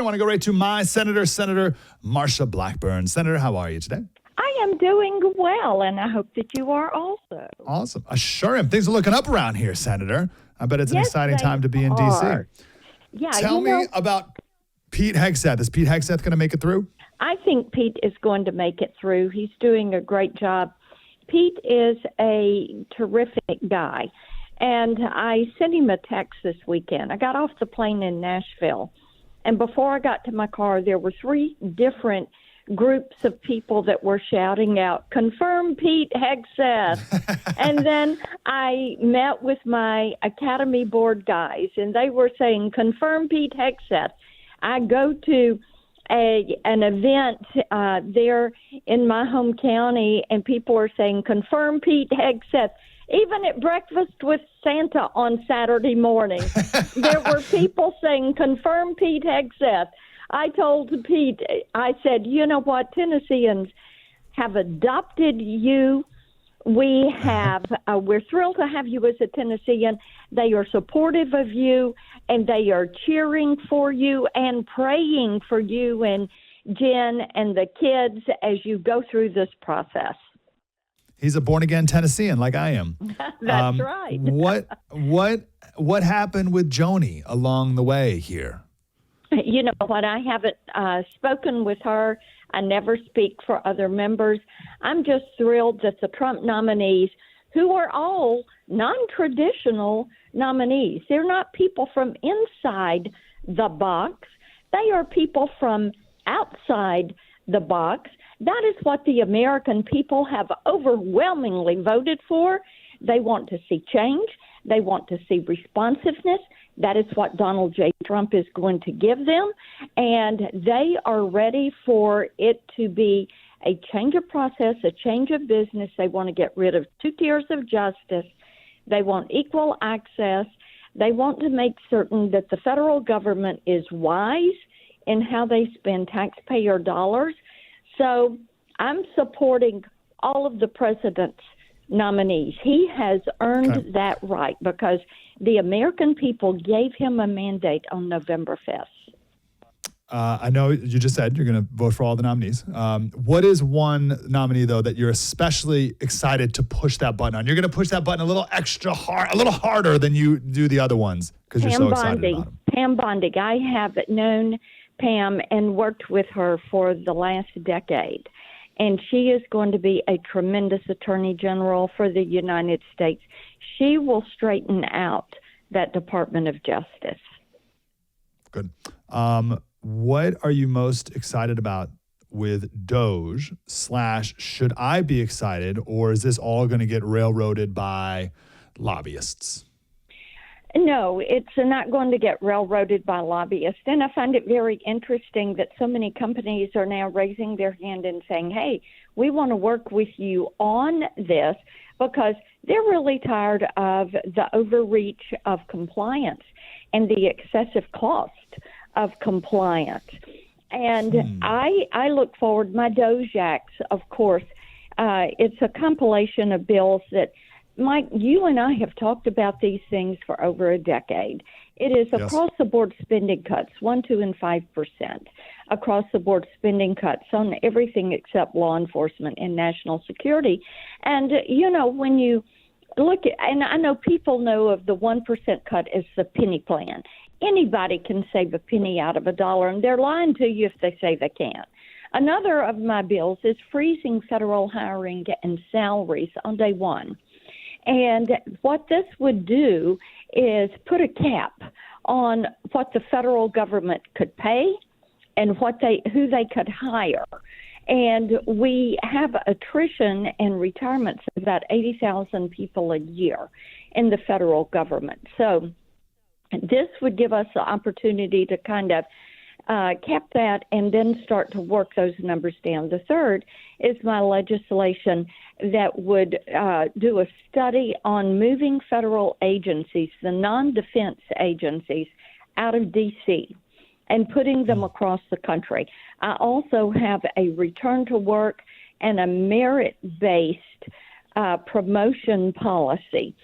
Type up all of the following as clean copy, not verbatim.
want to go right to my senator, Senator Marsha Blackburn. Senator, how are you today? I am doing well, and I hope that you are also. Awesome. I sure am. Things are looking up around here, Senator. I bet it's an Yes, exciting they time to be in are. D.C. Yeah, Tell me about Pete Hegseth. Is Pete Hegseth going to make it through? I think Pete is going to make it through. He's doing a great job. Pete is a terrific guy, and I sent him a text this weekend. I got off the plane in Nashville, and before I got to my car, there were 3 different groups of people that were shouting out, "Confirm Pete Hegseth." And then I met with my Academy Board guys, and they were saying, "Confirm Pete Hegseth." I go to an event there in my home county, and people are saying, "Confirm Pete Hegseth." Even at breakfast with Santa on Saturday morning, there were people saying, "Confirm Pete Hegseth." I told Pete, I said, "You know what? Tennesseans have adopted you. We're thrilled to have you as a Tennessean. They are supportive of you, and they are cheering for you and praying for you and Jen and the kids as you go through this process." He's a born-again Tennessean like I am. That's right. What happened with Joni along the way here? You know what? I haven't spoken with her. I never speak for other members. I'm just thrilled that the Trump nominees, who are all non-traditional nominees, they're not people from inside the box. They are people from outside the box. That is what the American people have overwhelmingly voted for. They want to see change. They want to see responsiveness. That is what Donald J. Trump is going to give them. And they are ready for it to be a change of process, a change of business. They want to get rid of 2 tiers of justice. They want equal access. They want to make certain that the federal government is wise in how they spend taxpayer dollars. So I'm supporting all of the president's nominees. He has earned that right because the American people gave him a mandate on November 5th. I know you just said you're going to vote for all the nominees. What is one nominee, though, that you're especially excited to push that button on? You're going to push that button a little extra hard, a little harder than you do the other ones because you're so excited about them. Pam Bondi. I have known Pam and worked with her for the last decade. And she is going to be a tremendous attorney general for the United States. She will straighten out that Department of Justice. Good. What are you most excited about with DOGE / should I be excited, or is this all going to get railroaded by lobbyists? No, it's not going to get railroaded by lobbyists. And I find it very interesting that so many companies are now raising their hand and saying, "Hey, we want to work with you on this," because they're really tired of the overreach of compliance and the excessive cost of compliance. And I look forward, my DOGE Acts, of course, it's a compilation of bills that, Mike, you and I have talked about these things for over a decade. It is across-the-board spending cuts, 1%, 2%, and 5%. Across-the-board spending cuts on everything except law enforcement and national security. And, you know, when you look at, and I know people know of the 1% cut as the penny plan. Anybody can save a penny out of a dollar, and they're lying to you if they say they can't. Another of my bills is freezing federal hiring and salaries on day one. And what this would do is put a cap on what the federal government could pay and who they could hire. And we have attrition and retirements of about 80,000 people a year in the federal government. So this would give us the opportunity to kind of cap that and then start to work those numbers down. The third is my legislation that would do a study on moving federal agencies, the non-defense agencies, out of D.C. and putting them across the country. I also have a return to work and a merit-based promotion policy.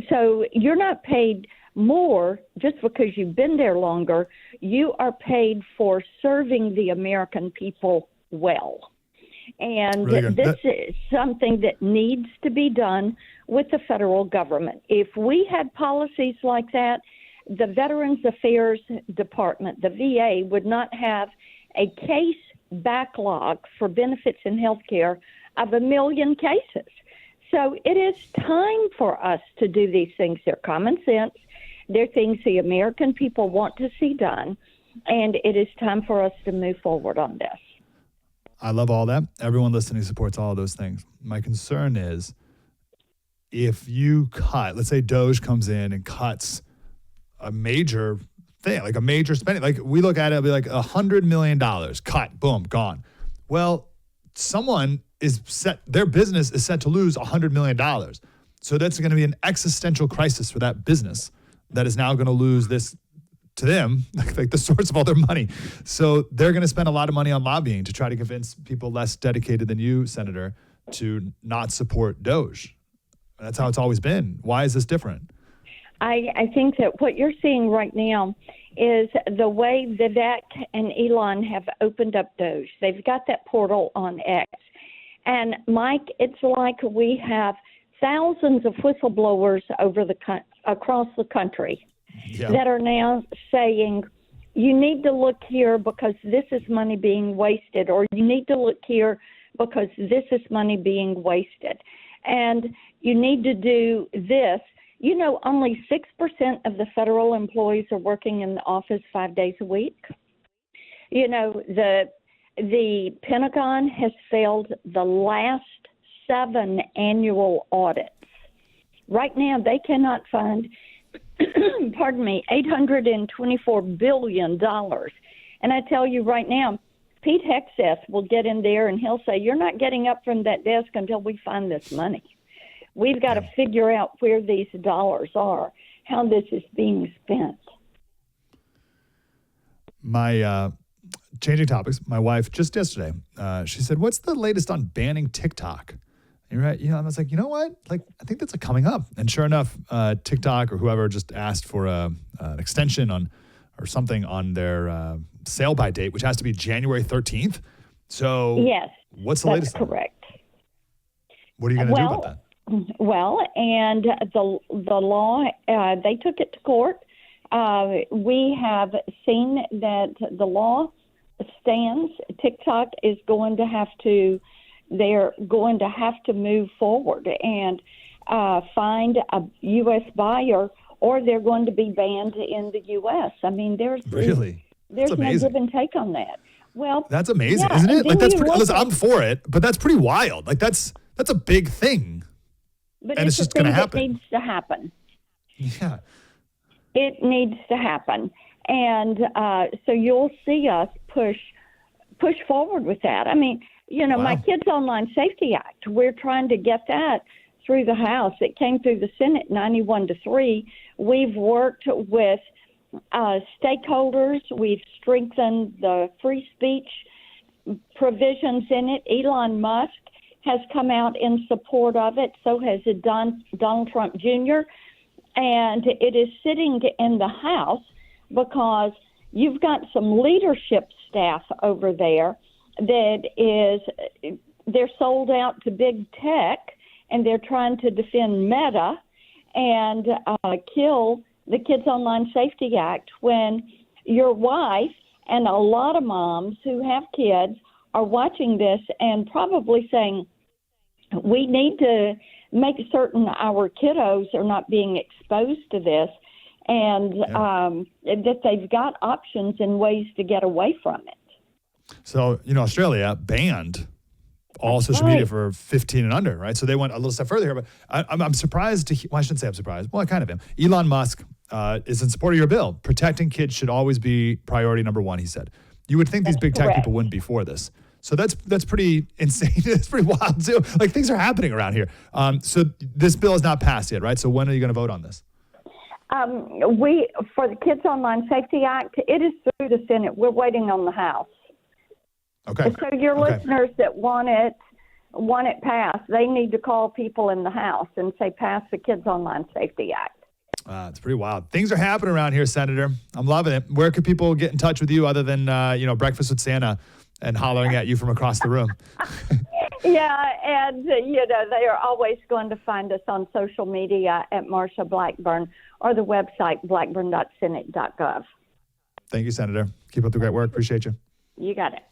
So you're not paid more just because you've been there longer. You are paid for serving the American people well. And Really this is something that needs to be done with the federal government. If we had policies like that, the Veterans Affairs Department, the VA, would not have a case backlog for benefits in health care of 1 million cases. So it is time for us to do these things. They're common sense. They're things the American people want to see done, and it is time for us to move forward on this. I love all that. Everyone listening supports all of those things. My concern is if you cut, let's say DOGE comes in and cuts a major thing, like a major spending, like we look at it, it'll be like $100 million cut, boom, gone. Well, someone is set, their business is set to lose $100 million. So that's going to be an existential crisis for that business that is now going to lose this to them, like the source of all their money. So they're going to spend a lot of money on lobbying to try to convince people less dedicated than you, Senator, to not support DOGE. That's how it's always been. Why is this different? I think that what you're seeing right now is the way Vivek and Elon have opened up DOGE. They've got that portal on X. And Mike, it's like we have thousands of whistleblowers across the country that are now saying, you need to look here because this is money being wasted, or you need to look here because this is money being wasted. And you need to do this. You know, only 6% of the federal employees are working in the office 5 days a week. You know, the Pentagon has failed the last 7 annual audits. Right now, they cannot find $824 billion. And I tell you right now, Pete Hegseth will get in there and he'll say, you're not getting up from that desk until we find this money. We've got to figure out where these dollars are, how this is being spent. My changing topics, my wife just yesterday, she said, what's the latest on banning TikTok? And you're right. You know, I was like, you know what? Like, I think that's coming up. And sure enough, TikTok or whoever just asked for an extension on or something on their sale by date, which has to be January 13th. So yes, what's the latest? That's correct. What are you going to do about that? Well, and the law, they took it to court. We have seen that the law stands. TikTok is going to have to, they're going to have to move forward and find a U.S. buyer, or they're going to be banned in the U.S. I mean, there's no give and take on that. Well, that's amazing, isn't it? Like, that's pretty. Listen, I'm for it, but that's pretty wild. Like, that's a big thing. But and it's just going to happen. It needs to happen. Yeah. It needs to happen. And so you'll see us push forward with that. I mean, you know, my Kids Online Safety Act, we're trying to get that through the House. It came through the Senate 91-3. We've worked with stakeholders. We've strengthened the free speech provisions in it. Elon Musk has come out in support of it. So has Donald Trump Jr. And it is sitting in the House because you've got some leadership staff over there they're sold out to big tech, and they're trying to defend Meta and kill the Kids Online Safety Act when your wife and a lot of moms who have kids are watching this and probably saying, we need to make certain our kiddos are not being exposed to this, and that they've got options and ways to get away from it. So, you know, Australia banned all social media for 15 and under, right? So they went a little step further here, but I'm surprised I shouldn't say I'm surprised. Well, I kind of am. Elon Musk is in support of your bill. Protecting kids should always be priority number one, he said. You would think these big tech people wouldn't be for this. So that's pretty insane. It's pretty wild too. Like, things are happening around here. So this bill is not passed yet, right? So when are you going to vote on this? For the Kids Online Safety Act, it is through the Senate. We're waiting on the House. Okay. So your listeners that want it passed, they need to call people in the House and say, pass the Kids Online Safety Act. It's pretty wild. Things are happening around here, Senator. I'm loving it. Where could people get in touch with you other than, Breakfast with Santa and hollering at you from across the room? Yeah, and, they are always going to find us on social media at Marsha Blackburn or the website blackburn.senate.gov. Thank you, Senator. Keep up the great work. Appreciate you. You got it.